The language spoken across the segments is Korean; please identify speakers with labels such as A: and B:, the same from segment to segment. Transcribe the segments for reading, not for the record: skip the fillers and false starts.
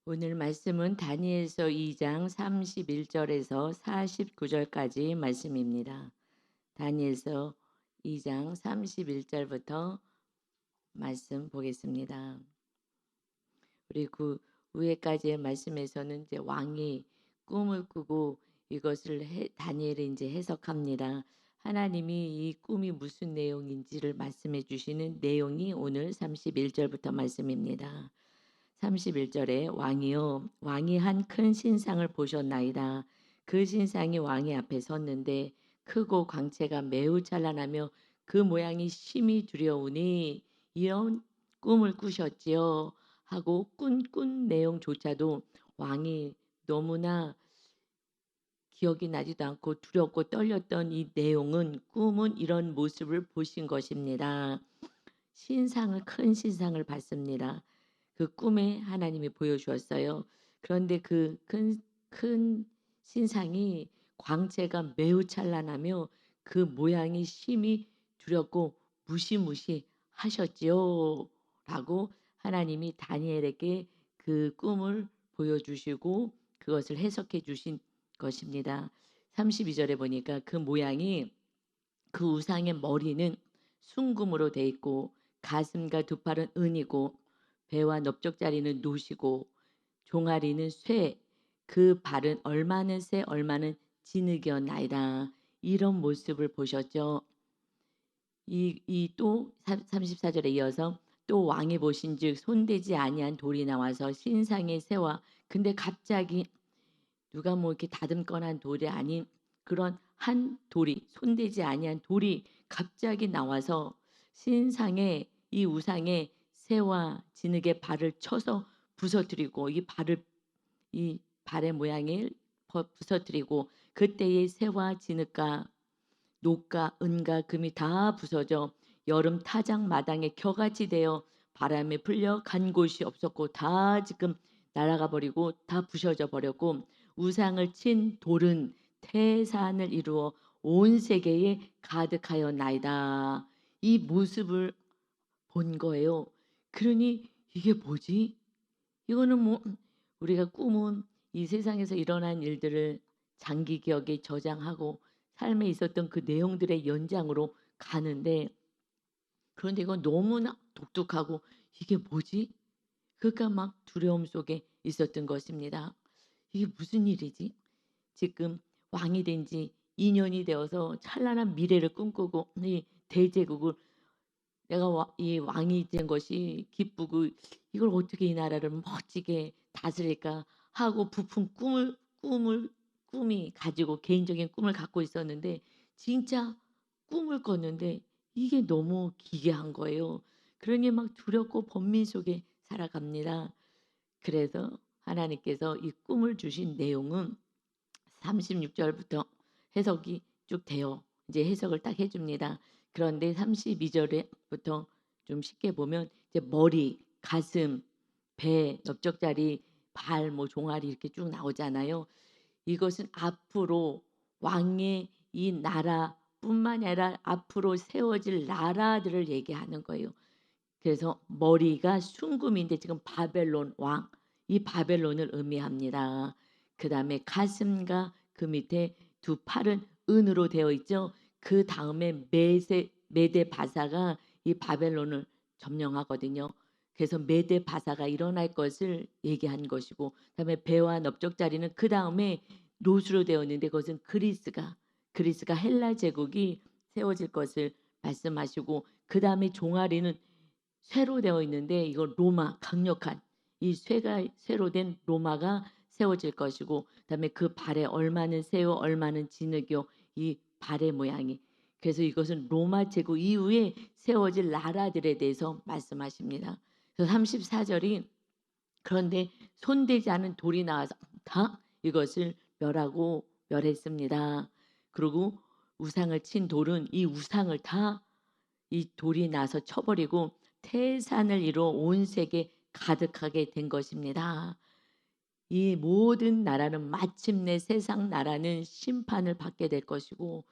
A: 오늘 말씀은 다니엘서 2장 31절에서 49절까지 말씀입니다. 다니엘서 2장 31절부터 말씀 보겠습니다. 우리 그 위에까지의 말씀에서는 이제 왕이 꿈을 꾸고 이것을 다니엘이 이제 해석합니다. 하나님이 이 꿈이 무슨 내용인지를 말씀해 주시는 내용이 오늘 31절부터 말씀입니다. 31절에 왕이요 왕이 한 큰 신상을 보셨나이다. 그 신상이 왕의 앞에 섰는데 크고 광채가 매우 찬란하며 그 모양이 심히 두려우니 이런 꿈을 꾸셨지요 하고 꾼 내용조차도 왕이 너무나 기억이 나지도 않고 두렵고 떨렸던 이 내용은 꿈은 이런 모습을 보신 것입니다. 큰 신상을 봤습니다. 그 꿈에 하나님이 보여주었어요. 그런데 그 큰 신상이 광채가 매우 찬란하며 그 모양이 심히 두렵고 무시무시하셨지요. 라고 하나님이 다니엘에게 그 꿈을 보여주시고 그것을 해석해 주신 것입니다. 32절에 보니까 그 모양이 그 우상의 머리는 순금으로 돼 있고 가슴과 두 팔은 은이고 배와 넓적다리는 노시고 종아리는 쇠, 그 발은 얼마는 새 얼마는 진흙이었나이다. 이런 모습을 보셨죠. 이 또 34절에 이어서 또 왕이 보신즉 손대지 아니한 돌이 나와서 신상의 새와 근데 갑자기 누가 뭐 이렇게 다듬거나 한 돌이 아닌 그런 한 돌이 손대지 아니한 돌이 갑자기 나와서 신상의 이 우상의 새와 진흙의 발을 쳐서 부서뜨리고 이 발의 모양을 부서뜨리고 그때의 새와 진흙과 녹과 은과 금이 다 부서져 여름 타작 마당에 겨같이 되어 바람에 풀려 간 곳이 없었고 다 지금 날아가 버리고 다 부셔져 버렸고 우상을 친 돌은 태산을 이루어 온 세계에 가득하였나이다. 이 모습을 본 거예요. 그러니 이게 뭐지? 이거는 뭐 우리가 꿈은 이 세상에서 일어난 일들을 장기 기억에 저장하고 삶에 있었던 그 내용들의 연장으로 가는데 그런데 이건 너무나 독특하고 이게 뭐지? 그러니까 막 두려움 속에 있었던 것입니다. 이게 무슨 일이지? 지금 왕이 된 지 2년이 되어서 찬란한 미래를 꿈꾸고 이 대제국을 내가 이 왕이 된 것이 기쁘고 이걸 어떻게 이 나라를 멋지게 다스릴까 하고 부푼 꿈이 가지고 개인적인 꿈을 갖고 있었는데 진짜 꿈을 꿨는데 이게 너무 기괴한 거예요. 그러니 막 두렵고 번민 속에 살아갑니다. 그래서 하나님께서 이 꿈을 주신 내용은 36절부터 해석이 쭉 돼요. 이제 해석을 딱 해줍니다. 그런데 32절부터 좀 쉽게 보면 이제 머리, 가슴, 배, 넓적다리, 발, 뭐 종아리 이렇게 쭉 나오잖아요. 이것은 앞으로 왕의 이 나라뿐만 아니라 앞으로 세워질 나라들을 얘기하는 거예요. 그래서 머리가 순금인데 지금 바벨론 왕, 이 바벨론을 의미합니다. 그 다음에 가슴과 그 밑에 두 팔은 은으로 되어 있죠. 그 다음에 메대 바사가 이 바벨론을 점령하거든요. 그래서 메대 바사가 일어날 것을 얘기한 것이고, 그다음에 배와 넓적다리는 그 다음에 노수로 되어 있는데 그것은 그리스가 헬라 제국이 세워질 것을 말씀하시고, 그 다음에 종아리는 쇠로 되어 있는데 이거 로마 강력한 이 쇠로 된 로마가 세워질 것이고 그다음에 그 발에 얼마는 새요 얼마는 진흙이요 이 발의 모양이 그래서 이것은 로마 제국 이후에 세워질 나라들에 대해서 말씀하십니다. 그래서 34절이 그런데 손대지 않은 돌이 나와서 다 이것을 멸했습니다. 그리고 우상을 친 돌은 이 우상을 다 이 돌이 나서 쳐버리고 태산을 이루어 온 세계 가득하게 된 것입니다. 이 모든 나라는 마침내 세상 나라는 심판을 받게 될 것이고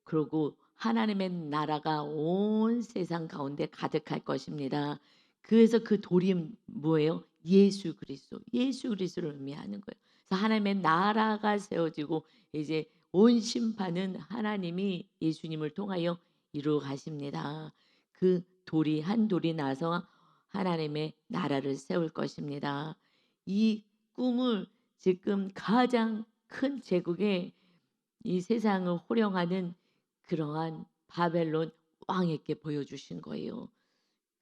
A: 그리고 하나님의 나라가 온 세상 가운데 가득할 것입니다. 그래서 그 돌이 뭐예요? 예수 그리스도를 의미하는 거예요. 그래서 하나님의 나라가 세워지고 이제 온 심판은 하나님이 예수님을 통하여 이루어 가십니다. 그 돌이 한 돌이 나서 하나님의 나라를 세울 것입니다. 이 꿈을 지금 가장 큰 제국의 이 세상을 호령하는 그러한 바벨론 왕에게 보여주신 거예요.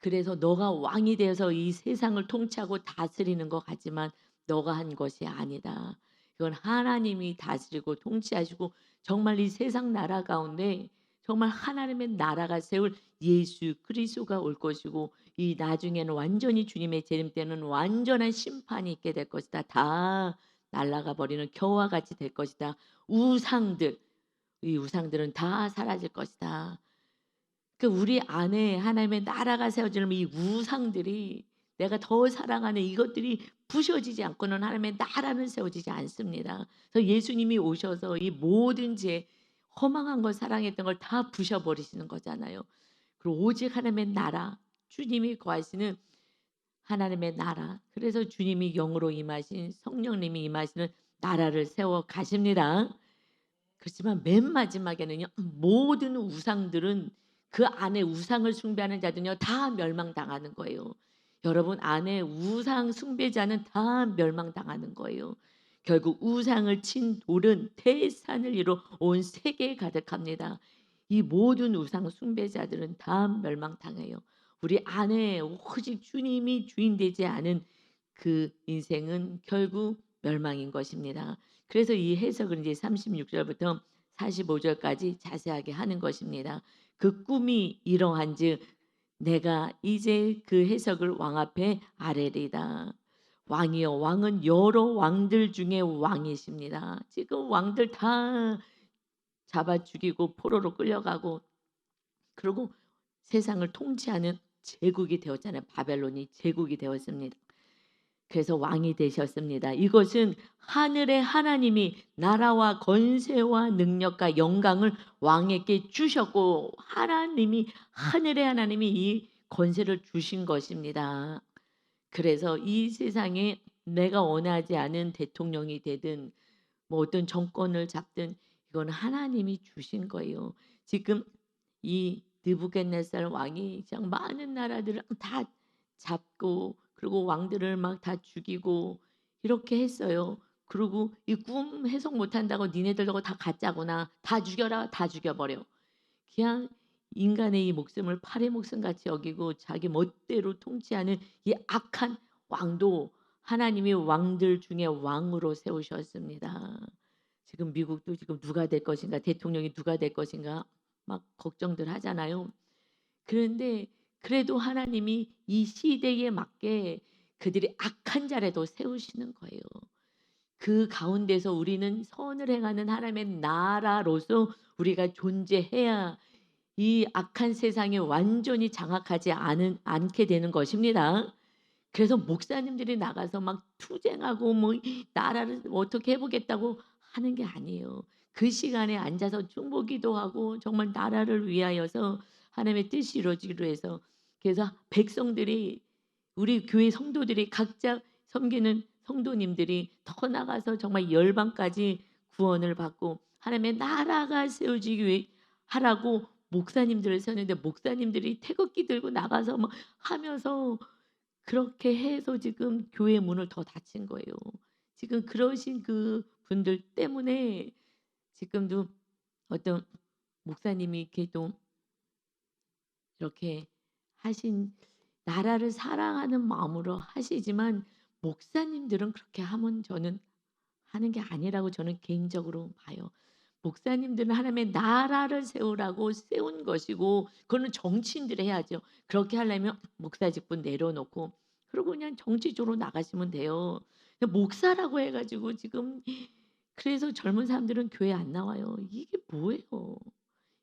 A: 그래서 너가 왕이 되어서 이 세상을 통치하고 다스리는 것 같지만 너가 한 것이 아니다. 이건 하나님이 다스리고 통치하시고 정말 이 세상 나라 가운데 정말 하나님의 나라가 세울 예수 그리스도가 올 것이고 이 나중에는 완전히 주님의 재림 때는 완전한 심판이 있게 될 것이다. 다 날아가 버리는 겨와 같이 될 것이다. 우상들, 이 우상들은 다 사라질 것이다. 그 우리 안에 하나님의 나라가 세워지려면 이 우상들이 내가 더 사랑하는 이것들이 부셔지지 않고는 하나님의 나라는 세워지지 않습니다. 그래서 예수님이 오셔서 이 모든 죄 허망한 걸 사랑했던 걸 다 부셔버리시는 거잖아요. 그리고 오직 하나님의 나라 주님이 거하시는 하나님의 나라 그래서 주님이 영으로 임하신 성령님이 임하시는 나라를 세워 가십니다. 그렇지만 맨 마지막에는요. 모든 우상들은 그 안에 우상을 숭배하는 자들은요. 다 멸망당하는 거예요. 여러분 안에 우상 숭배자는 다 멸망당하는 거예요. 결국 우상을 친 돌은 태산을 이루어 온 세계에 가득합니다. 이 모든 우상 숭배자들은 다 멸망당해요. 우리 안에 오직 주님이 주인 되지 않은 그 인생은 결국 멸망인 것입니다. 그래서 이 해석을 이제 36절부터 45절까지 자세하게 하는 것입니다. 그 꿈이 이러한즉 내가 이제 그 해석을 왕 앞에 아뢰리다. 왕이여 왕은 여러 왕들 중에 왕이십니다. 지금 왕들 다 잡아 죽이고 포로로 끌려가고 그리고 세상을 통치하는 제국이 되었잖아요. 바벨론이 제국이 되었습니다. 그래서 왕이 되셨습니다. 이것은 하늘의 하나님이 나라와 권세와 능력과 영광을 왕에게 주셨고 하나님이 하늘의 하나님이 이 권세를 주신 것입니다. 그래서 이 세상에 내가 원하지 않은 대통령이 되든 뭐 어떤 정권을 잡든 이건 하나님이 주신 거예요. 지금 이 느부갓네살 왕이 그냥 많은 나라들을 다 잡고 그리고 왕들을 막 다 죽이고 이렇게 했어요. 그리고 이 꿈 해석 못한다고 니네들 저거 다 가짜구나. 다 죽여라. 다 죽여버려. 그냥 인간의 이 목숨을 팔의 목숨같이 여기고 자기 멋대로 통치하는 이 악한 왕도 하나님이 왕들 중에 왕으로 세우셨습니다. 지금 미국도 지금 누가 될 것인가 대통령이 누가 될 것인가 막 걱정들 하잖아요. 그런데 그래도 하나님이 이 시대에 맞게 그들이 악한 자라도 세우시는 거예요. 그 가운데서 우리는 선을 행하는 하나님의 나라로서 우리가 존재해야 이 악한 세상에 완전히 장악하지 않게 되는 것입니다. 그래서 목사님들이 나가서 막 투쟁하고 뭐 나라를 어떻게 해보겠다고 하는 게 아니에요. 그 시간에 앉아서 중보기도 하고 정말 나라를 위하여서 하나님의 뜻이 이루어지기로 해서 그래서 백성들이 우리 교회 성도들이 각자 섬기는 성도님들이 더 나가서 정말 열방까지 구원을 받고 하나님의 나라가 세워지기 위해 하라고 목사님들을 세웠는데 목사님들이 태극기 들고 나가서 막 하면서 그렇게 해서 지금 교회 문을 더 닫힌 거예요. 지금 그러신 그 분들 때문에 지금도 어떤 목사님이 이렇게도 이렇게 하신 나라를 사랑하는 마음으로 하시지만 목사님들은 그렇게 하면 저는 하는 게 아니라고 저는 개인적으로 봐요. 목사님들은 하나님의 나라를 세우라고 세운 것이고 그거는 정치인들이 해야죠. 그렇게 하려면 목사 직분 내려놓고 그리고 그냥 정치적으로 나가시면 돼요. 목사라고 해가지고 지금 그래서 젊은 사람들은 교회 안 나와요. 이게 뭐예요?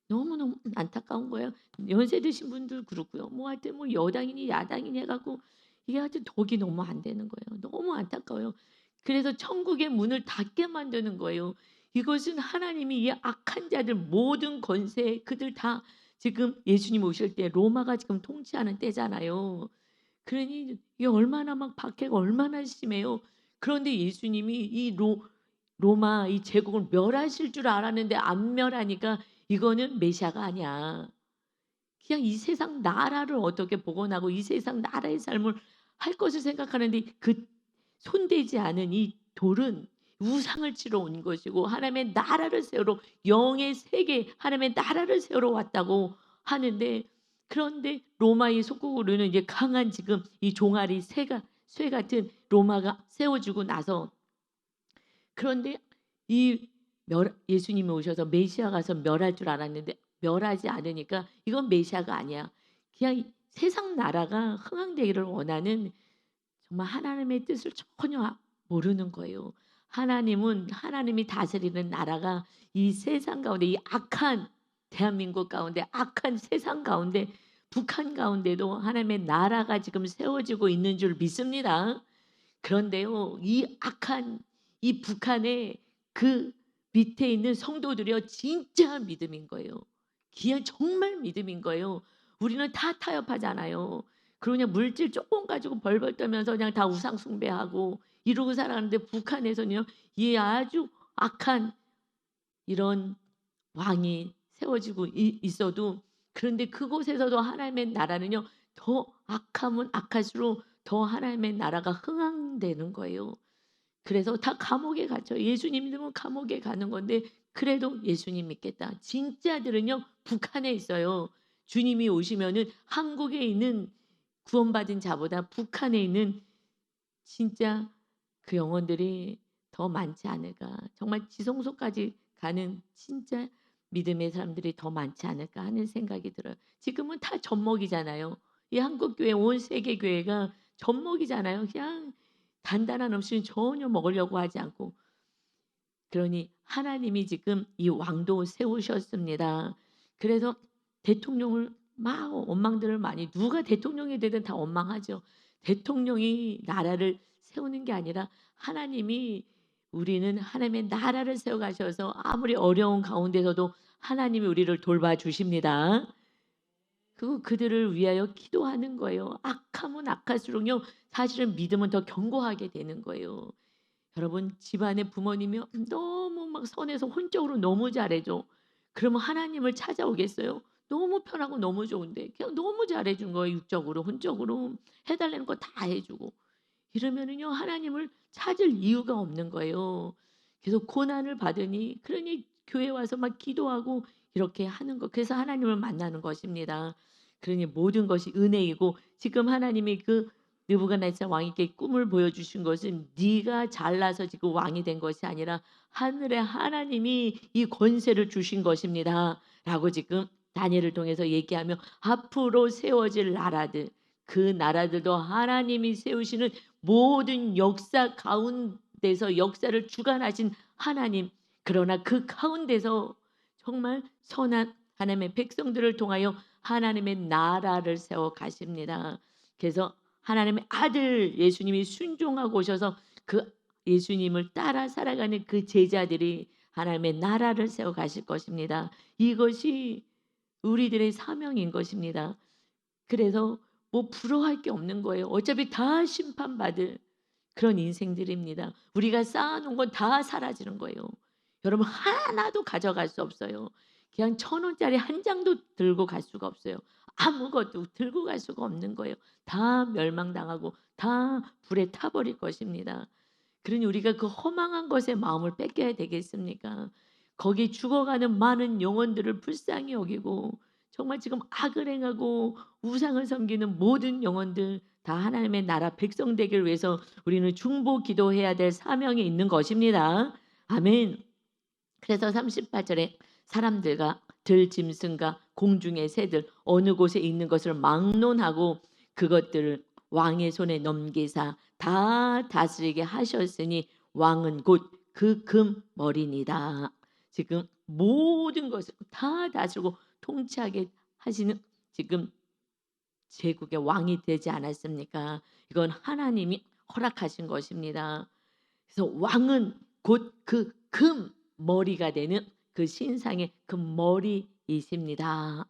A: 너무너무 안타까운 거예요. 연세 드신 분들 그렇고요. 뭐 하여튼 뭐 여당이니 야당이니 해갖고 이게 하여튼 덕이 너무 안 되는 거예요. 너무 안타까워요. 그래서 천국의 문을 닫게 만드는 거예요. 이것은 하나님이 이 악한 자들 모든 권세 그들 다 지금 예수님 오실 때 로마가 지금 통치하는 때잖아요. 그러니 이게 얼마나 막 박해가 얼마나 심해요. 그런데 예수님이 이 로마 이 제국을 멸하실 줄 알았는데 안 멸하니까 이거는 메시아가 아니야. 그냥 이 세상 나라를 어떻게 복원하고 이 세상 나라의 삶을 할 것을 생각하는데 그 손대지 않은 이 돌은 우상을 치러 온 것이고 하나님의 나라를 세우러 영의 세계 하나님의 나라를 세우러 왔다고 하는데 그런데 로마의 속국으로는 이제 강한 지금 이 종아리 쇠 같은 로마가 세워지고 나서 그런데 이 예수님이 오셔서 메시아 가서 멸할 줄 알았는데 멸하지 않으니까 이건 메시아가 아니야. 그냥 세상 나라가 흥왕되기를 원하는 정말 하나님의 뜻을 전혀 모르는 거예요. 하나님은 하나님이 다스리는 나라가 이 세상 가운데 이 악한 대한민국 가운데 악한 세상 가운데 북한 가운데도 하나님의 나라가 지금 세워지고 있는 줄 믿습니다. 그런데요, 이 악한 이 북한의 그 밑에 있는 성도들이요, 진짜 믿음인 거예요. 그냥 정말 믿음인 거예요. 우리는 다 타협하잖아요. 그러냐 물질 조금 가지고 벌벌 떨면서 그냥 다 우상 숭배하고 이러고 살아가는데 북한에서는요, 이 아주 악한 이런 왕이 세워지고 있어도 그런데 그곳에서도 하나님의 나라는요. 더 악하면 악할수록 더 하나님의 나라가 흥왕되는 거예요. 그래서 다 감옥에 갇혀요. 예수님 믿으면 감옥에 가는 건데 그래도 예수님 믿겠다. 진짜들은요. 북한에 있어요. 주님이 오시면은 한국에 있는 구원받은 자보다 북한에 있는 진짜 그 영혼들이 더 많지 않을까. 정말 지성소까지 가는 진짜 믿음의 사람들이 더 많지 않을까 하는 생각이 들어요. 지금은 다 젖먹이잖아요. 이 한국교회 온 세계교회가 젖먹이잖아요. 그냥 단단한 음식은 전혀 먹으려고 하지 않고. 그러니 하나님이 지금 이 왕도 세우셨습니다. 그래서 대통령을 막 원망들을 많이 누가 대통령이 되든 다 원망하죠. 대통령이 나라를 세우는 게 아니라 하나님이 우리는 하나님의 나라를 세워 가셔서 아무리 어려운 가운데서도 하나님이 우리를 돌봐주십니다. 그리고 그들을 위하여 기도하는 거예요. 악하면 악할수록요. 사실은 믿음은 더 견고하게 되는 거예요. 여러분 집안에 부모님이 너무 막 선해서 혼적으로 너무 잘해줘. 그러면 하나님을 찾아오겠어요? 너무 편하고 너무 좋은데 그냥 너무 잘해 준 거예요. 육적으로 혼적으로 해 달라는 거 다 해 주고. 이러면은요 하나님을 찾을 이유가 없는 거예요. 계속 고난을 받으니 그러니 교회 와서 막 기도하고 이렇게 하는 거 그래서 하나님을 만나는 것입니다. 그러니 모든 것이 은혜이고 지금 하나님이 그 느부갓네살 왕에게 꿈을 보여주신 것은 네가 잘나서 지금 왕이 된 것이 아니라 하늘의 하나님이 이 권세를 주신 것입니다. 라고 지금 다니엘을 통해서 얘기하며 앞으로 세워질 나라들 그 나라들도 하나님이 세우시는 모든 역사 가운데서 역사를 주관하신 하나님 그러나 그 가운데서 정말 선한 하나님의 백성들을 통하여 하나님의 나라를 세워 가십니다. 그래서 하나님의 아들 예수님이 순종하고 오셔서 그 예수님을 따라 살아가는 그 제자들이 하나님의 나라를 세워 가실 것입니다. 이것이 우리들의 사명인 것입니다. 그래서 뭐 부러워할 게 없는 거예요. 어차피 다 심판받을 그런 인생들입니다. 우리가 쌓아놓은 건 다 사라지는 거예요. 여러분 하나도 가져갈 수 없어요. 그냥 1,000원짜리 한 장도 들고 갈 수가 없어요. 아무것도 들고 갈 수가 없는 거예요. 다 멸망당하고 다 불에 타버릴 것입니다. 그러니 우리가 그 허망한 것에 마음을 뺏겨야 되겠습니까? 거기 죽어가는 많은 영혼들을 불쌍히 여기고 정말 지금 악을 행하고 우상을 섬기는 모든 영혼들 다 하나님의 나라 백성 되기를 위해서 우리는 중보 기도해야 될 사명이 있는 것입니다. 아멘. 그래서 38절에 사람들과 들짐승과 공중의 새들 어느 곳에 있는 것을 막론하고 그것들을 왕의 손에 넘기사 다 다스리게 하셨으니 왕은 곧 그 금머리니다. 지금 모든 것을 다 다스리고 통치하게 하시는 지금 제국의 왕이 되지 않았습니까? 이건 하나님이 허락하신 것입니다. 그래서 왕은 곧 그 금 머리가 되는 그 신상의 금머리이십니다.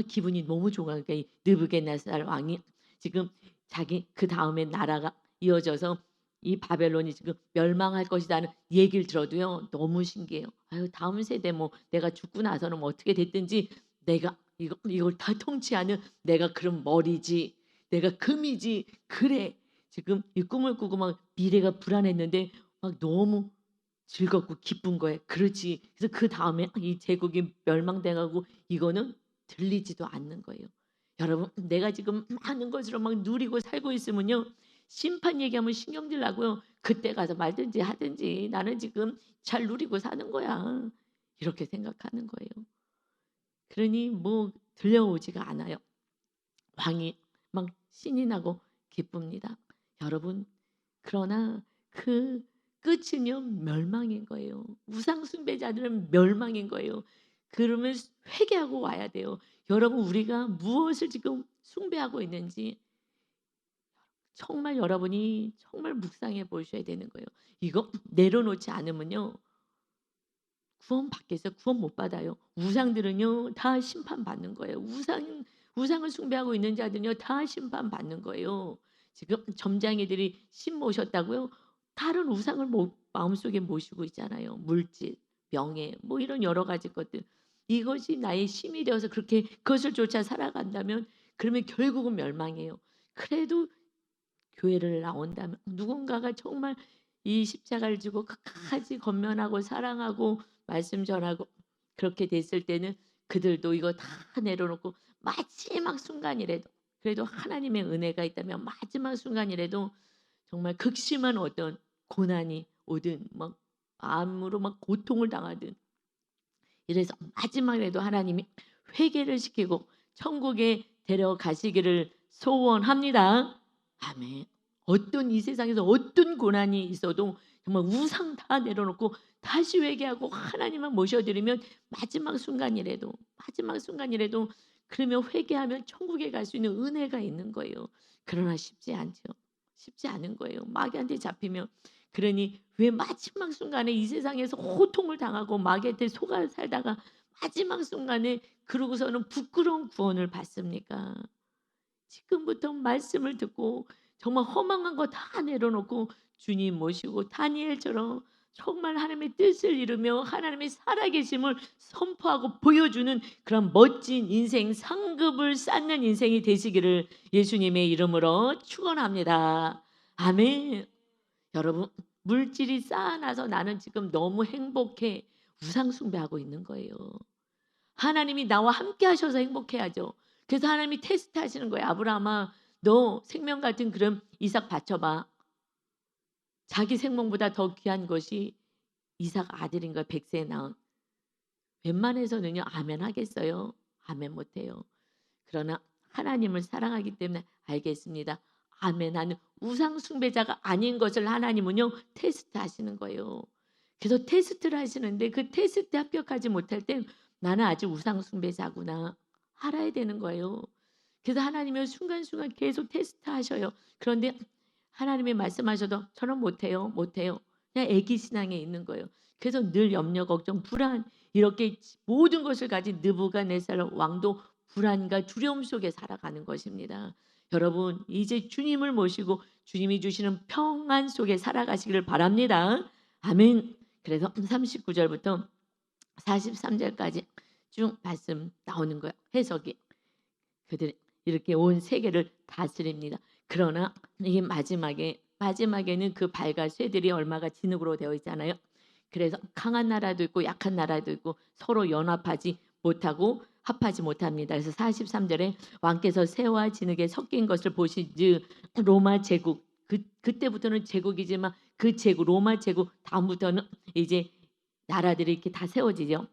A: 기분이 너무 좋아요. 그러니까 이 느부갓네살 왕이 지금 자기 그 다음에 나라가 이어져서 이 바벨론이 지금 멸망할 것이라는 얘기를 들어도요 너무 신기해요. 아유 다음 세대 뭐 내가 죽고 나서는 뭐 어떻게 됐든지 내가 이걸 다 통치하는 내가 그럼 머리지 내가 금이지 그래 지금 이 꿈을 꾸고 막 미래가 불안했는데 막 너무 즐겁고 기쁜 거예요. 그렇지. 그래서 그다음에 이 제국이 멸망돼가고 이거는 들리지도 않는 거예요. 여러분 내가 지금 많은 것으로 막 누리고 살고 있으면요. 심판 얘기하면 신경질 나고요. 그때 가서 말든지 하든지 나는 지금 잘 누리고 사는 거야. 이렇게 생각하는 거예요. 그러니 뭐 들려오지가 않아요. 왕이 막 신이 나고 기쁩니다. 여러분 그러나 그 끝은요 멸망인 거예요. 우상 숭배자들은 멸망인 거예요. 그러면 회개하고 와야 돼요. 여러분 우리가 무엇을 지금 숭배하고 있는지 정말 여러분이 정말 묵상해 보셔야 되는 거예요. 이거 내려놓지 않으면요. 구원 받겠어요? 구원 못 받아요. 우상들은요 다 심판받는 거예요. 우상을 숭배하고 있는 자들은요 다 심판받는 거예요. 지금 점장이들이 신 모셨다고요? 다른 우상을 마음속에 모시고 있잖아요. 물질, 명예 뭐 이런 여러 가지 것들. 이것이 나의 신이 되어서 그렇게 그것을 쫓아 살아간다면 그러면 결국은 멸망이에요. 그래도 교회를 나온다면 누군가가 정말 이 십자가를 지고 끝까지 권면하고 사랑하고 말씀 전하고 그렇게 됐을 때는 그들도 이거 다 내려놓고 마지막 순간이라도 그래도 하나님의 은혜가 있다면 마지막 순간이라도 정말 극심한 어떤 고난이 오든 막 암으로 막 고통을 당하든 이래서 마지막에도 하나님이 회개를 시키고 천국에 데려가시기를 소원합니다. 아멘. 어떤 이 세상에서 어떤 고난이 있어도 정말 우상 다 내려놓고 다시 회개하고 하나님만 모셔드리면 마지막 순간이라도 그러면 회개하면 천국에 갈 수 있는 은혜가 있는 거예요. 그러나 쉽지 않죠. 쉽지 않은 거예요. 마귀한테 잡히면 그러니 왜 마지막 순간에 이 세상에서 고통을 당하고 마귀한테 속아 살다가 마지막 순간에 그러고서는 부끄러운 구원을 받습니까? 지금부터 말씀을 듣고 정말 허망한 거 다 내려놓고 주님 모시고 다니엘처럼 정말 하나님의 뜻을 이루며 하나님의 살아계심을 선포하고 보여주는 그런 멋진 인생 상급을 쌓는 인생이 되시기를 예수님의 이름으로 축원합니다. 아멘. 여러분 물질이 쌓아놔서 나는 지금 너무 행복해 우상 숭배하고 있는 거예요. 하나님이 나와 함께 하셔서 행복해야죠. 그래서 하나님이 테스트 하시는 거예요. 아브라함아 너 생명 같은 그런 이삭 바쳐봐. 자기 생명보다 더 귀한 것이 이삭 아들인 거야. 백세에 낳은. 웬만해서는요 아멘 하겠어요. 아멘 못해요. 그러나 하나님을 사랑하기 때문에 알겠습니다. 아멘 하는 우상 숭배자가 아닌 것을 하나님은요 테스트 하시는 거예요. 그래서 테스트를 하시는데 그 테스트에 합격하지 못할 땐 나는 아직 우상 숭배자구나 알아야 되는 거예요. 그래서 하나님은 순간순간 계속 테스트 하셔요. 그런데 하나님이 말씀하셔도 저는 못해요. 그냥 애기 신앙에 있는 거예요. 그래서 늘 염려, 걱정, 불안 이렇게 모든 것을 가진 느부갓네살 왕도 불안과 두려움 속에 살아가는 것입니다. 여러분 이제 주님을 모시고 주님이 주시는 평안 속에 살아가시기를 바랍니다. 아멘. 그래서 39절부터 43절까지 쭉 말씀 나오는 거예요. 해석이. 그들이 이렇게 온 세계를 다스립니다. 그러나 이 마지막에는 그 발과 쇠들이 얼마가 진흙으로 되어 있잖아요. 그래서 강한 나라도 있고 약한 나라도 있고 서로 연합하지 못하고 합하지 못합니다. 그래서 43절에 왕께서 새와 진흙에 섞인 것을 보시즉 로마 제국 그때부터는 제국이지만 그 제국 로마 제국 다음부터는 이제 나라들이 이렇게 다 세워지죠.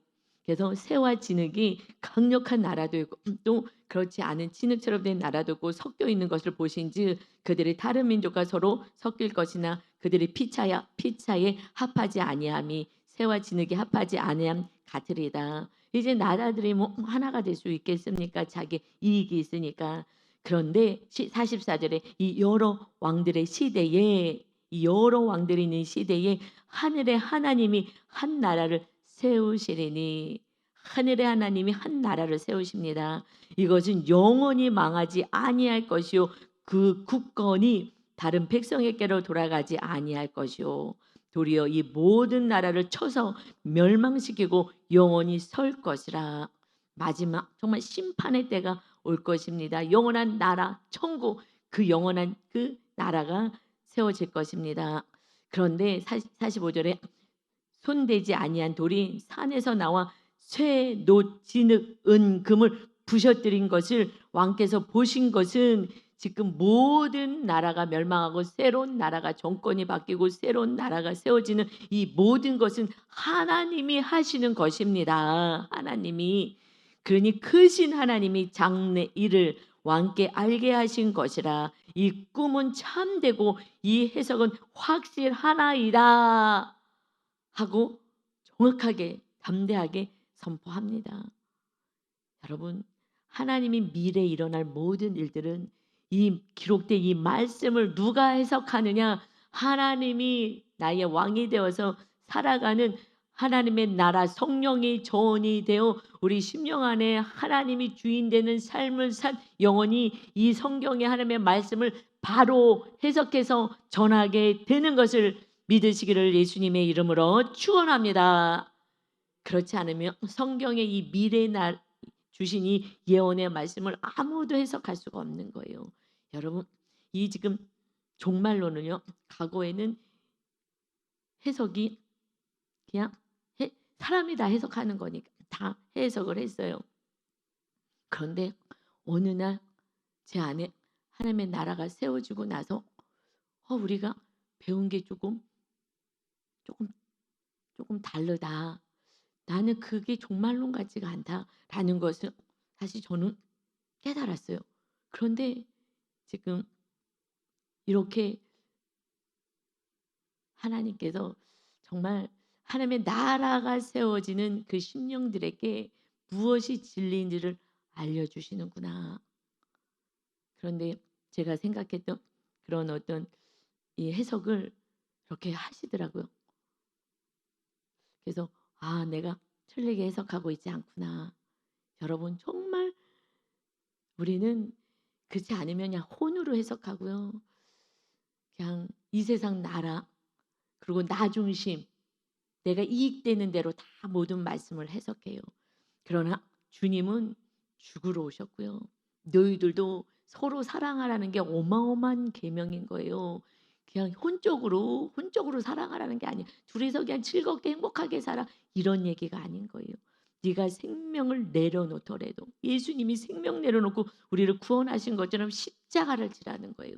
A: 그래서 새와 진흙이 강력한 나라도 있고 또 그렇지 않은 진흙처럼 된 나라도 있고 섞여 있는 것을 보신즉 그들이 다른 민족과 서로 섞일 것이나 그들이 피차에 합하지 아니함이 새와 진흙이 합하지 아니함 같으리다. 이제 나라들이 뭐 하나가 될 수 있겠습니까? 자기 이익이 있으니까. 그런데 44절에 이 여러 왕들의 시대에 이 여러 왕들이 있는 시대에 하늘의 하나님이 한 나라를 세우시리니 하늘의 하나님이 한 나라를 세우십니다. 이것은 영원히 망하지 아니할 것이요 그 국권이 다른 백성에게로 돌아가지 아니할 것이요 도리어 이 모든 나라를 쳐서 멸망시키고 영원히 설 것이라. 마지막 정말 심판의 때가 올 것입니다. 영원한 나라 천국, 그 영원한 그 나라가 세워질 것입니다. 그런데 45절에 손대지 아니한 돌이 산에서 나와 쇠, 놋, 진흙, 은, 금을 부셔뜨린 것을 왕께서 보신 것은 지금 모든 나라가 멸망하고 새로운 나라가 정권이 바뀌고 새로운 나라가 세워지는 이 모든 것은 하나님이 하시는 것입니다. 하나님이. 그러니 크신 하나님이 장래 일을 왕께 알게 하신 것이라. 이 꿈은 참되고 이 해석은 확실하나이다 하고 정확하게 담대하게 선포합니다. 여러분, 하나님이 미래에 일어날 모든 일들은 이 기록된 이 말씀을 누가 해석하느냐? 하나님이 나의 왕이 되어서 살아가는 하나님의 나라 성령이 조언이 되어 우리 심령 안에 하나님이 주인 되는 삶을 산 영혼이 이 성경의 하나님의 말씀을 바로 해석해서 전하게 되는 것을 믿으시기를 예수님의 이름으로 축원합니다. 그렇지 않으면 성경의 이 미래의 날 주신 이 예언의 말씀을 아무도 해석할 수가 없는 거예요. 여러분, 이 지금 종말론은요, 과거에는 해석이 그냥 사람이 다 해석하는 거니까 다 해석을 했어요. 그런데 어느 날 제 안에 하나님의 나라가 세워지고 나서 우리가 배운 게 조금 다르다. 나는 그게 종말론 같지가 않다라는 것을 다시 저는 깨달았어요. 그런데 지금 이렇게 하나님께서 정말 하나님의 나라가 세워지는 그 심령들에게 무엇이 진리인지를 알려주시는구나. 그런데 제가 생각했던 그런 어떤 이 해석을 그렇게 하시더라고요. 그래서 내가 틀리게 해석하고 있지 않구나. 여러분, 정말 우리는 그렇지 않으면 그냥 혼으로 해석하고요. 그냥 이 세상 나라 그리고 나 중심 내가 이익되는 대로 다 모든 말씀을 해석해요. 그러나 주님은 죽으러 오셨고요. 너희들도 서로 사랑하라는 게 어마어마한 계명인 거예요. 그냥 혼적으로 사랑하라는 게 아니에요. 둘이서 그냥 즐겁게 행복하게 살아 이런 얘기가 아닌 거예요. 네가 생명을 내려놓더라도 예수님이 생명 내려놓고 우리를 구원하신 것처럼 십자가를 지라는 거예요.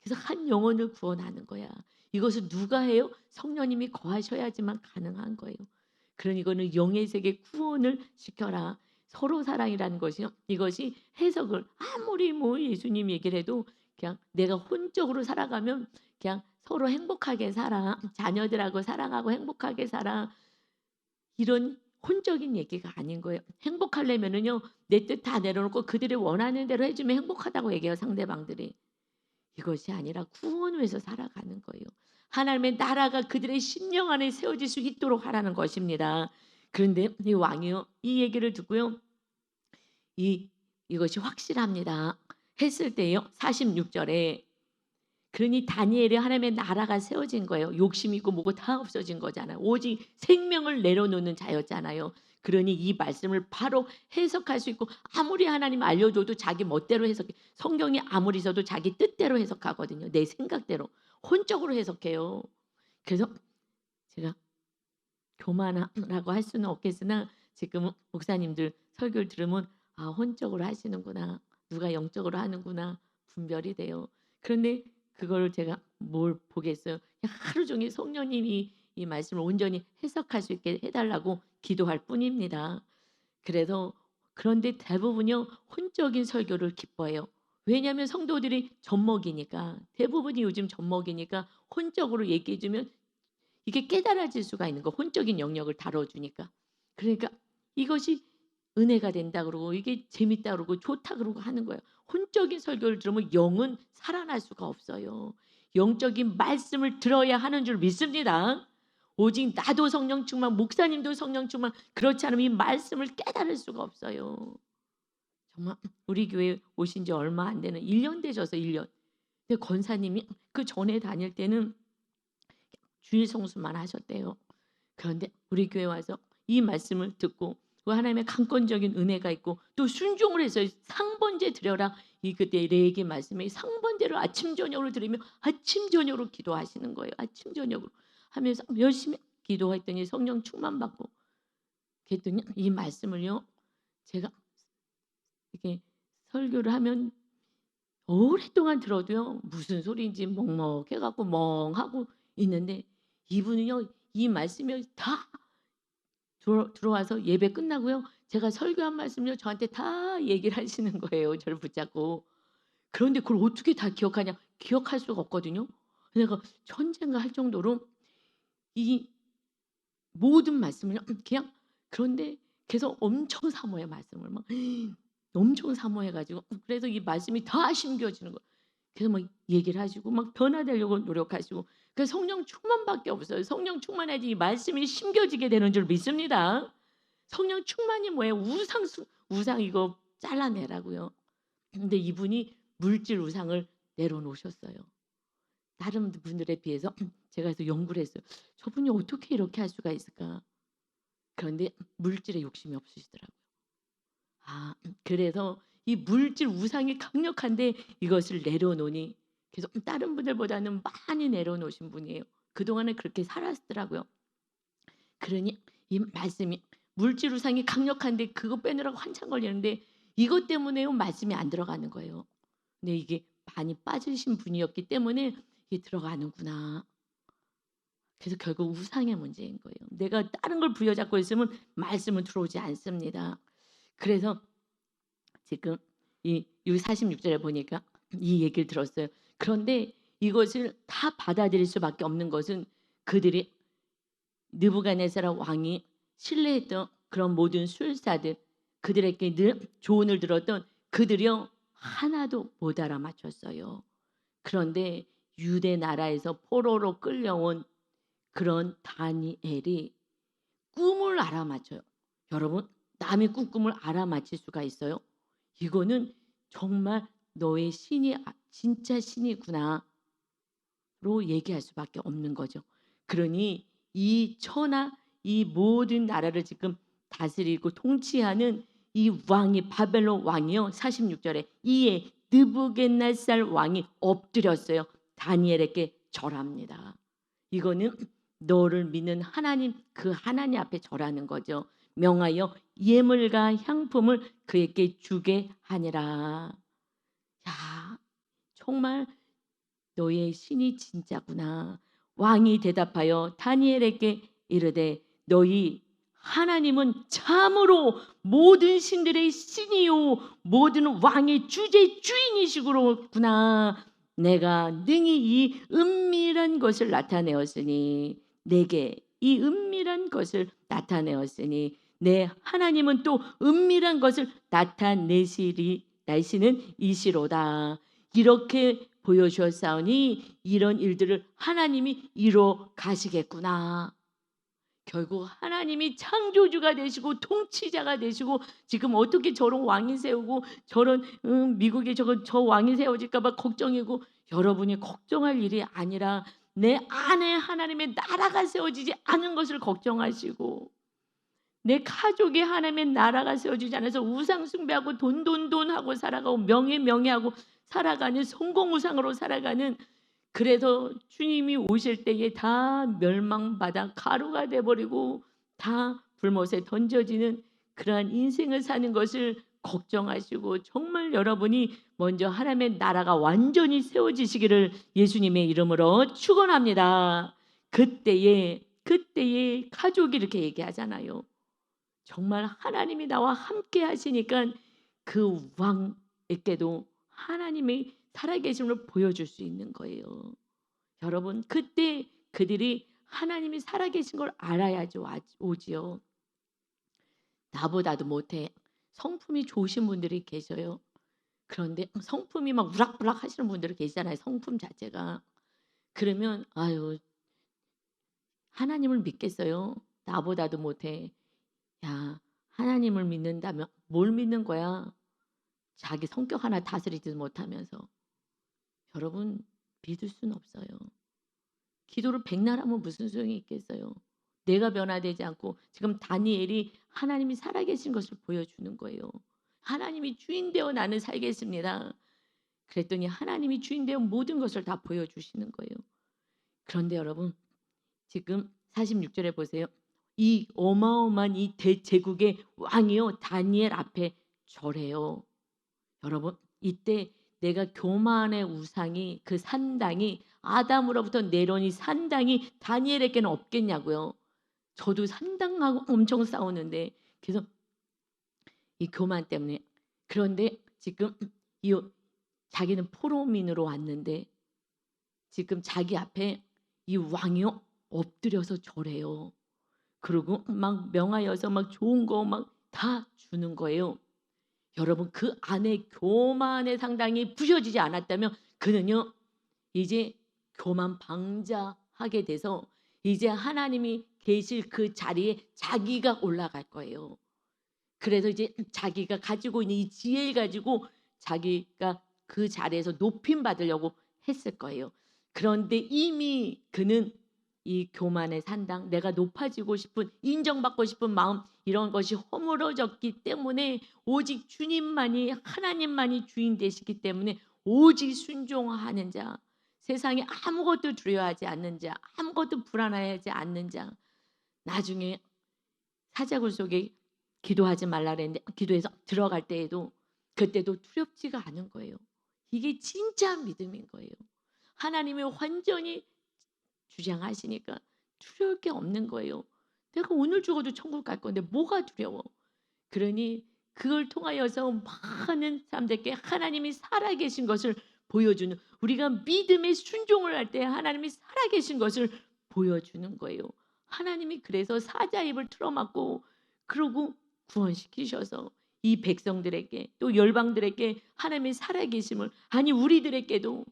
A: 그래서 한 영혼을 구원하는 거야. 이것을 누가 해요? 성령님이 거하셔야지만 가능한 거예요. 그러니 이거는 영의 세계 구원을 시켜라. 서로 사랑이라는 것이요. 이것이 해석을 아무리 예수님 얘기를 해도 그냥 내가 혼적으로 살아가면 그냥 서로 행복하게 살아. 자녀들하고 사랑하고 행복하게 살아. 이런 혼적인 얘기가 아닌 거예요. 행복하려면은요. 내 뜻 다 내려놓고 그들이 원하는 대로 해주면 행복하다고 얘기해요. 상대방들이. 이것이 아니라 구원을 위해서 살아가는 거예요. 하나님의 나라가 그들의 심령 안에 세워질 수 있도록 하라는 것입니다. 그런데 이 왕이요. 이 얘기를 듣고요. 이것이 확실합니다. 했을 때요. 46절에 그러니 다니엘이 하나님의 나라가 세워진 거예요. 욕심이고 뭐고 다 없어진 거잖아요. 오직 생명을 내려놓는 자였잖아요. 그러니 이 말씀을 바로 해석할 수 있고 아무리 하나님 알려줘도 자기 멋대로 해석해. 성경이 아무리 써도 자기 뜻대로 해석하거든요. 내 생각대로. 혼적으로 해석해요. 그래서 제가 교만하라고 할 수는 없겠으나 지금 목사님들 설교를 들으면 혼적으로 하시는구나. 누가 영적으로 하는구나. 분별이 돼요. 그런데 그걸 제가 뭘 보겠어요. 그냥 하루 종일 성령님이 이 말씀을 온전히 해석할 수 있게 해달라고 기도할 뿐입니다. 그래서 그런데 대부분요 혼적인 설교를 기뻐해요. 왜냐하면 성도들이 젖먹이니까 대부분이 요즘 젖먹이니까 혼적으로 얘기해주면 이게 깨달아질 수가 있는 거. 혼적인 영역을 다뤄주니까. 그러니까 이것이 은혜가 된다 그러고 이게 재밌다 그러고 좋다 그러고 하는 거예요. 혼적인 설교를 들으면 영은 살아날 수가 없어요. 영적인 말씀을 들어야 하는 줄 믿습니다. 오직 나도 성령 충만, 목사님도 성령 충만, 그렇지 않으면 이 말씀을 깨달을 수가 없어요. 정말 우리 교회 오신 지 얼마 안 되는 1년 되셔서 1년. 근데 권사님이 그전에 다닐 때는 주일 성수만 하셨대요. 그런데 우리 교회 와서 이 말씀을 듣고 그 하나님의 강권적인 은혜가 있고 또 순종을 해서 상번제 드려라. 이 그때 레기 말씀에 상번제를 아침 저녁으로 드리며 아침 저녁으로 기도하시는 거예요. 아침 저녁으로 하면서 열심히 기도했더니 성령 충만 받고 그랬더니 이 말씀을요. 제가 이렇게 설교를 하면 오랫동안 들어도요. 무슨 소리인지 먹먹해 갖고 멍하고 있는데 이분은요. 이 말씀이 다 들어와서 예배 끝나고요. 제가 설교한 말씀을요. 저한테 다 얘기를 하시는 거예요. 저를 붙잡고. 그런데 그걸 어떻게 다 기억하냐? 기억할 수가 없거든요. 내가 천재인가 할 정도로 이 모든 말씀을 그냥 그런데 계속 엄청 사모해 말씀을 막 엄청 사모해 가지고 그래서 이 말씀이 다 심겨지는 거예요. 그래서 막 얘기를 하시고 막 변화되려고 노력하시고 그 성령 충만밖에 없어요. 성령 충만해야지 이 말씀이 심겨지게 되는 줄 믿습니다. 성령 충만이 뭐예요? 우상 이거 잘라내라고요. 근데 이분이 물질 우상을 내려놓으셨어요. 다른 분들에 비해서 제가 그래서 연구를 했어요. 저분이 어떻게 이렇게 할 수가 있을까? 그런데 물질에 욕심이 없으시더라고요. 아, 그래서 이 물질 우상이 강력한데 이것을 내려놓으니 계속 다른 분들보다는 많이 내려놓으신 분이에요. 그동안은 그렇게 살았더라고요. 그러니 이 말씀이 물질 우상이 강력한데 그거 빼느라고 한참 걸리는데 이것 때문에요 말씀이 안 들어가는 거예요. 근데 이게 많이 빠지신 분이었기 때문에 이게 들어가는구나. 그래서 결국 우상의 문제인 거예요. 내가 다른 걸 부여잡고 있으면 말씀은 들어오지 않습니다. 그래서 지금 이 46절에 보니까 이 얘기를 들었어요. 그런데 이것을 다 받아들일 수밖에 없는 것은 그들이 느부갓네살 왕이 신뢰했던 그런 모든 술사들 그들에게 늘 조언을 들었던 그들이요 하나도 못 알아맞혔어요. 그런데 유대 나라에서 포로로 끌려온 그런 다니엘이 꿈을 알아맞혀요. 여러분 남의 꿈을 알아맞힐 수가 있어요? 이거는 정말 너의 신이 진짜 신이구나로 얘기할 수밖에 없는 거죠. 그러니 이 천하 이 모든 나라를 지금 다스리고 통치하는 이 왕이 바벨론 왕이요. 46절에 이에 느부갓네살 왕이 엎드렸어요. 다니엘에게 절합니다. 이거는 너를 믿는 하나님 그 하나님 앞에 절하는 거죠. 명하여 예물과 향품을 그에게 주게 하니라. 야, 정말 너의 신이 진짜구나. 왕이 대답하여 다니엘에게 이르되 너희 하나님은 참으로 모든 신들의 신이요 모든 왕의 주제 주인이시구나. 내가 능히 이 은밀한 것을 나타내었으니 내게 이 은밀한 것을 나타내었으니 내 하나님은 또 은밀한 것을 나타내시는 이시로다. 이렇게 보여주었사오니 이런 일들을 하나님이 이뤄 가시겠구나. 결국 하나님이 창조주가 되시고 통치자가 되시고 지금 어떻게 저런 왕이 세우고 저런 미국에 저 왕이 세워질까 봐 걱정이고 여러분이 걱정할 일이 아니라 내 안에 하나님의 나라가 세워지지 않은 것을 걱정하시고 내 가족이 하나님의 나라가 세워지지 않아서 우상 숭배하고 돈 하고 살아가고 명예하고 살아가는 성공우상으로 살아가는 그래서 주님이 오실 때에 다 멸망받아 가루가 돼버리고 다 불못에 던져지는 그러한 인생을 사는 것을 걱정하시고 정말 여러분이 먼저 하나님의 나라가 완전히 세워지시기를 예수님의 이름으로 축원합니다. 그때에 가족이 이렇게 얘기하잖아요. 정말 하나님이 나와 함께 하시니까 그 왕에게도 하나님의 살아계심을 보여줄 수 있는 거예요. 여러분 그때 그들이 하나님이 살아계신 걸 알아야지 오지요. 나보다도 못해. 성품이 좋으신 분들이 계셔요. 그런데 성품이 막 우락부락 하시는 분들이 계시잖아요. 성품 자체가. 그러면 아유 하나님을 믿겠어요? 나보다도 못해. 야 하나님을 믿는다면 뭘 믿는 거야? 자기 성격 하나 다스리지 못하면서 여러분 믿을 수는 없어요. 기도를 백날 하면 무슨 소용이 있겠어요. 내가 변화되지 않고 지금 다니엘이 하나님이 살아계신 것을 보여주는 거예요. 하나님이 주인 되어 나는 살겠습니다. 그랬더니 하나님이 주인 되어 모든 것을 다 보여주시는 거예요. 그런데 여러분 지금 46절에 보세요. 이 어마어마한 이 대제국의 왕이요 다니엘 앞에 절해요. 여러분 이때 내가 교만의 우상이 그 산당이 아담으로부터 내려온 이 산당이 다니엘에게는 없겠냐고요. 저도 산당하고 엄청 싸우는데 그래서 이 교만 때문에 그런데 지금 이 자기는 포로민으로 왔는데 지금 자기 앞에 이 왕이요 엎드려서 절해요. 그리고 막 명하여서 막 좋은 거 막 다 주는 거예요. 여러분 그 안에 교만의 상당이 부셔지지 않았다면 그는요 이제 교만 방자하게 돼서 이제 하나님이 계실 그 자리에 자기가 올라갈 거예요. 그래서 이제 자기가 가지고 있는 이 지혜를 가지고 자기가 그 자리에서 높임 받으려고 했을 거예요. 그런데 이미 그는 이 교만의 산당, 내가 높아지고 싶은 인정받고 싶은 마음 이런 것이 허물어졌기 때문에 오직 주님만이 하나님만이 주인 되시기 때문에 오직 순종하는 자, 세상에 아무것도 두려워하지 않는 자, 아무것도 불안해하지 않는 자. 나중에 사자굴 속에 기도하지 말라 그랬는데 기도해서 들어갈 때에도 그때도 두렵지가 않은 거예요. 이게 진짜 믿음인 거예요. 하나님이 완전히 주장하시니까 두려울 게 없는 거예요. 내가 오늘 죽어도 천국 갈 건데 뭐가 두려워. 그러니 그걸 통하여서 많은 사람들께 하나님이 살아계신 것을 보여주는 우리가 믿음의 순종을 할 때 하나님이 살아계신 것을 보여주는 거예요. 하나님이 그래서 사자 입을 틀어막고 그러고 구원시키셔서 이 백성들에게 또 열방들에게 하나님의 살아계심을 아니 우리들에게도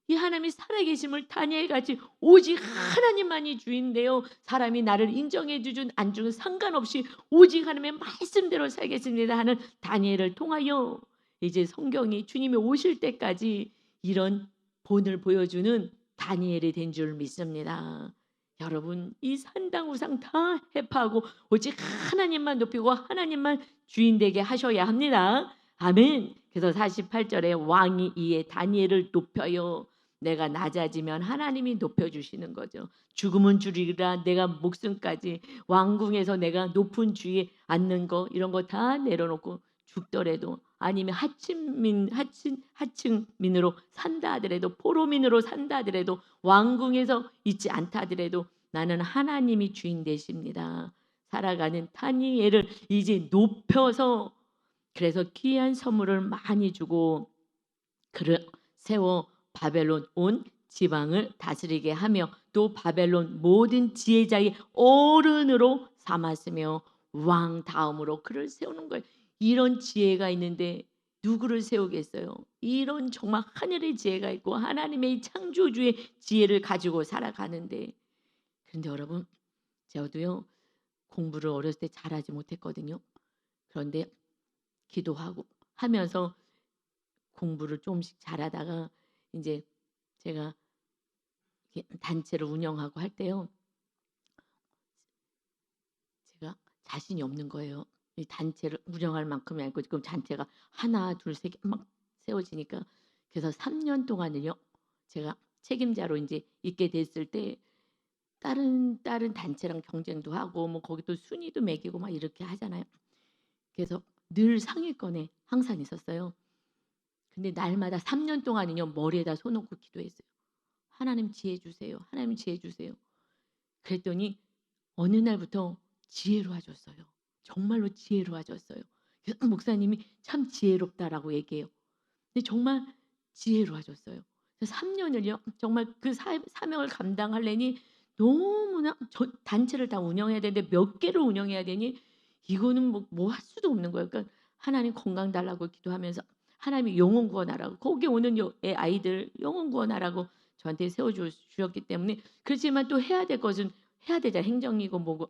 A: 이 하나님의 살아계심을 다니엘같이 오직 하나님만이 주인데요. 사람이 나를 인정해 주든 안 주든 상관없이 오직 하나님의 말씀대로 살겠습니다 하는 다니엘을 통하여 이제 성경이 주님이 오실 때까지 이런 본을 보여주는 다니엘이 된 줄 믿습니다. 여러분 이 산당 우상 다 해파하고 오직 하나님만 높이고 하나님만 주인 되게 하셔야 합니다. 아멘. 그래서 48절에 왕이 이에 다니엘을 높여요. 내가 낮아지면 하나님이 높여주시는 거죠. 죽음은 줄이라 내가 목숨까지 왕궁에서 내가 높은 주위에 앉는 거 이런 거 다 내려놓고 죽더라도 아니면 하층민으로 산다 하더라도 포로민으로 산다 하더라도 왕궁에서 있지 않다 하더라도 나는 하나님이 주인 되십니다. 살아가는 다니엘을 이제 높여서 그래서 귀한 선물을 많이 주고 그를 세워 바벨론 온 지방을 다스리게 하며 또 바벨론 모든 지혜자의 어른으로 삼았으며 왕 다음으로 그를 세우는 거예요. 이런 지혜가 있는데 누구를 세우겠어요? 이런 정말 하늘의 지혜가 있고 하나님의 창조주의 지혜를 가지고 살아가는데 그런데 여러분 저도요 공부를 어렸을 때 잘하지 못했거든요. 그런데 기도하고 하면서 공부를 조금씩 잘하다가 이제 제가 단체를 운영하고 할 때요. 제가 자신이 없는 거예요. 이 단체를 운영할 만큼이 아니고 지금 단체가 하나 둘 세 개 막 세워지니까 그래서 3년 동안은요. 제가 책임자로 이제 있게 됐을 때 다른 단체랑 경쟁도 하고 뭐 거기 또 순위도 매기고 막 이렇게 하잖아요. 그래서 늘 상위권에 항상 있었어요. 근데 날마다 3년 동안은요 머리에다 손 얹고 기도했어요. 하나님 지혜 주세요. 하나님 지혜 주세요. 그랬더니 어느 날부터 지혜로워졌어요. 정말로 지혜로워졌어요. 그래서 목사님이 참 지혜롭다라고 얘기해요. 근데 정말 지혜로워졌어요. 3년을요 정말 그 사명을 감당하려니 너무나 단체를 다 운영해야 되는데 몇 개를 운영해야 되니 이거는 뭐 할 수도 없는 거예요. 그러니까 하나님 건강 달라고 기도하면서 하나님이 영혼 구원하라고 거기 오는 아이들 영혼 구원하라고 저한테 세워주셨기 때문에 그렇지만 또 해야 될 것은 해야 되잖아. 행정이고 뭐고.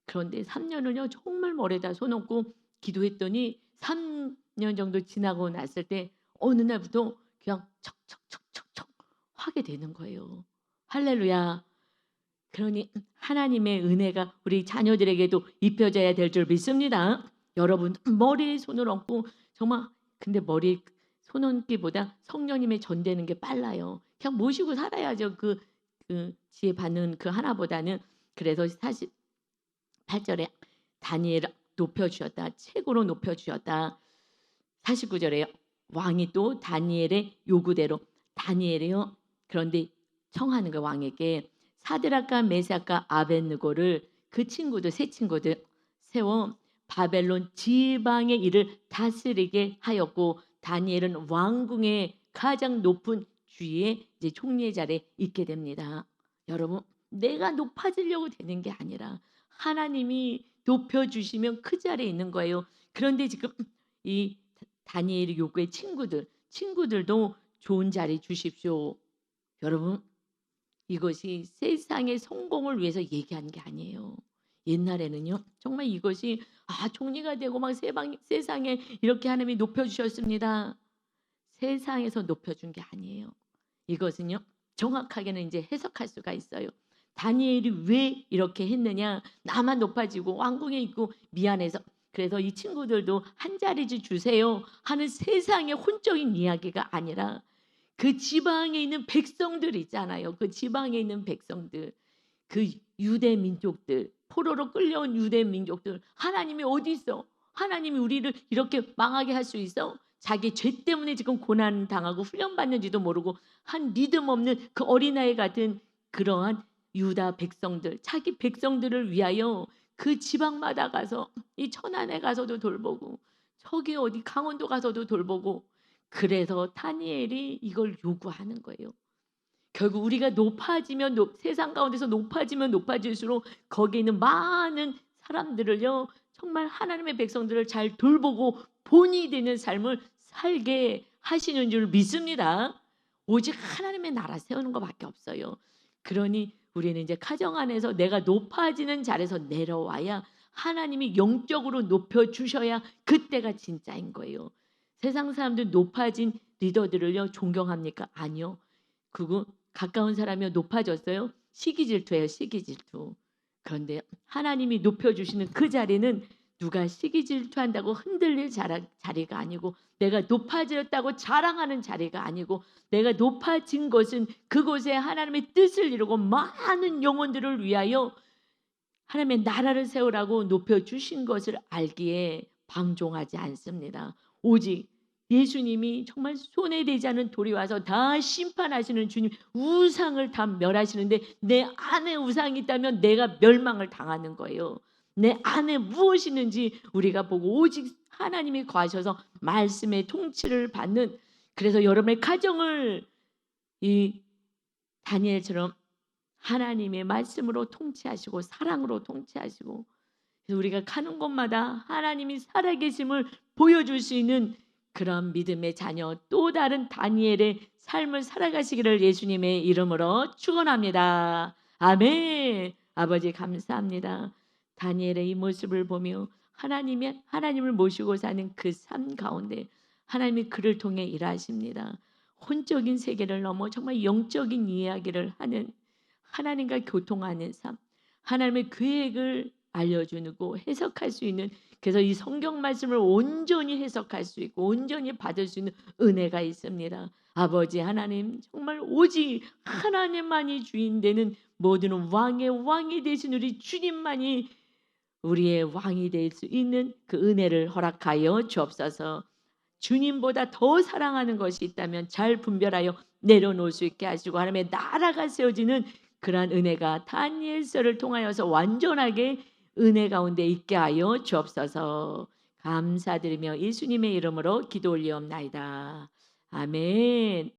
A: 그런데 3년을요 정말 머리에다 손 얹고 기도했더니 3년 정도 지나고 났을 때 어느 날부터 그냥 척척척척척 하게 되는 거예요. 할렐루야. 그러니 하나님의 은혜가 우리 자녀들에게도 입혀져야 될 줄 믿습니다. 여러분 머리에 손을 얹고 정말 근데 머리에 손 얹기보다 성령님의 전되는 게 빨라요. 그냥 모시고 살아야죠. 그 지혜 받는 그 하나보다는. 그래서 48절에 다니엘을 높여주었다. 최고로 높여주었다. 49절에요. 왕이 또 다니엘의 요구대로 다니엘이요. 그런데 청하는 거 왕에게 사드락과 메삭과 아벳느고를 그 친구들 세 친구들 세워 바벨론 지방의 일을 다스리게 하였고 다니엘은 왕궁의 가장 높은 주위에 이제 총리의 자리에 있게 됩니다. 여러분 내가 높아지려고 되는 게 아니라 하나님이 높여주시면 그 자리에 있는 거예요. 그런데 지금 이 다니엘의 요구의 친구들도 좋은 자리 주십시오. 여러분 이것이 세상의 성공을 위해서 얘기하는 게 아니에요. 옛날에는요 정말 이것이 총리가 되고 막 세상에 이렇게 하나님이 높여주셨습니다. 세상에서 높여준 게 아니에요. 이것은요 정확하게는 이제 해석할 수가 있어요. 다니엘이 왜 이렇게 했느냐, 나만 높아지고 왕궁에 있고 미안해서. 그래서 이 친구들도 한 자리씩 주세요 하는 세상의 혼적인 이야기가 아니라 그 지방에 있는 백성들 있잖아요. 그 지방에 있는 백성들, 그 유대 민족들, 포로로 끌려온 유대 민족들, 하나님이 어디 있어? 하나님이 우리를 이렇게 망하게 할 수 있어? 자기 죄 때문에 지금 고난 당하고 훈련받는지도 모르고 한 믿음 없는 그 어린아이 같은 그러한 유다 백성들, 자기 백성들을 위하여 그 지방마다 가서 이 천안에 가서도 돌보고 저기 어디 강원도 가서도 돌보고. 그래서 다니엘이 이걸 요구하는 거예요. 결국 우리가 높아지면 세상 가운데서 높아지면 높아질수록 거기에 있는 많은 사람들을요 정말 하나님의 백성들을 잘 돌보고 본이 되는 삶을 살게 하시는 줄 믿습니다. 오직 하나님의 나라 세우는 것밖에 없어요. 그러니 우리는 이제 가정 안에서 내가 높아지는 자리에서 내려와야 하나님이 영적으로 높여주셔야 그때가 진짜인 거예요. 세상 사람들 높아진 리더들을요 존경합니까? 아니요. 그거 가까운 사람이 높아졌어요. 시기질투예요. 시기질투. 그런데 하나님이 높여주시는 그 자리는 누가 시기질투한다고 흔들릴 자리가 아니고, 내가 높아졌다고 자랑하는 자리가 아니고, 내가 높아진 것은 그곳에 하나님의 뜻을 이루고 많은 영혼들을 위하여 하나님의 나라를 세우라고 높여주신 것을 알기에 방종하지 않습니다. 오직 예수님이 정말 손에 대지 않은 돌이 와서 다 심판하시는 주님, 우상을 다 멸하시는데 내 안에 우상이 있다면 내가 멸망을 당하는 거예요. 내 안에 무엇이 있는지 우리가 보고 오직 하나님이 거하셔서 말씀의 통치를 받는, 그래서 여러분의 가정을 이 다니엘처럼 하나님의 말씀으로 통치하시고 사랑으로 통치하시고, 그래서 우리가 가는 곳마다 하나님이 살아계심을 보여줄 수 있는 그런 믿음의 자녀, 또 다른 다니엘의 삶을 살아가시기를 예수님의 이름으로 축원합니다. 아멘. 아버지 감사합니다. 다니엘의 이 모습을 보며 하나님을 모시고 사는 그 삶 가운데 하나님이 그를 통해 일하십니다. 혼적인 세계를 넘어 정말 영적인 이야기를 하는, 하나님과 교통하는 삶, 하나님의 계획을 알려주고 해석할 수 있는, 그래서 이 성경 말씀을 온전히 해석할 수 있고 온전히 받을 수 있는 은혜가 있습니다. 아버지 하나님, 정말 오직 하나님만이 주인 되는, 모든 왕의 왕이 되신 우리 주님만이 우리의 왕이 될 수 있는 그 은혜를 허락하여 주옵소서. 주님보다 더 사랑하는 것이 있다면 잘 분별하여 내려놓을 수 있게 하시고, 하나님의 나라가 세워지는 그러한 은혜가 다니엘서를 통하여서 완전하게 은혜 가운데 있게 하여 주옵소서. 감사드리며 예수님의 이름으로 기도 올리옵나이다. 아멘.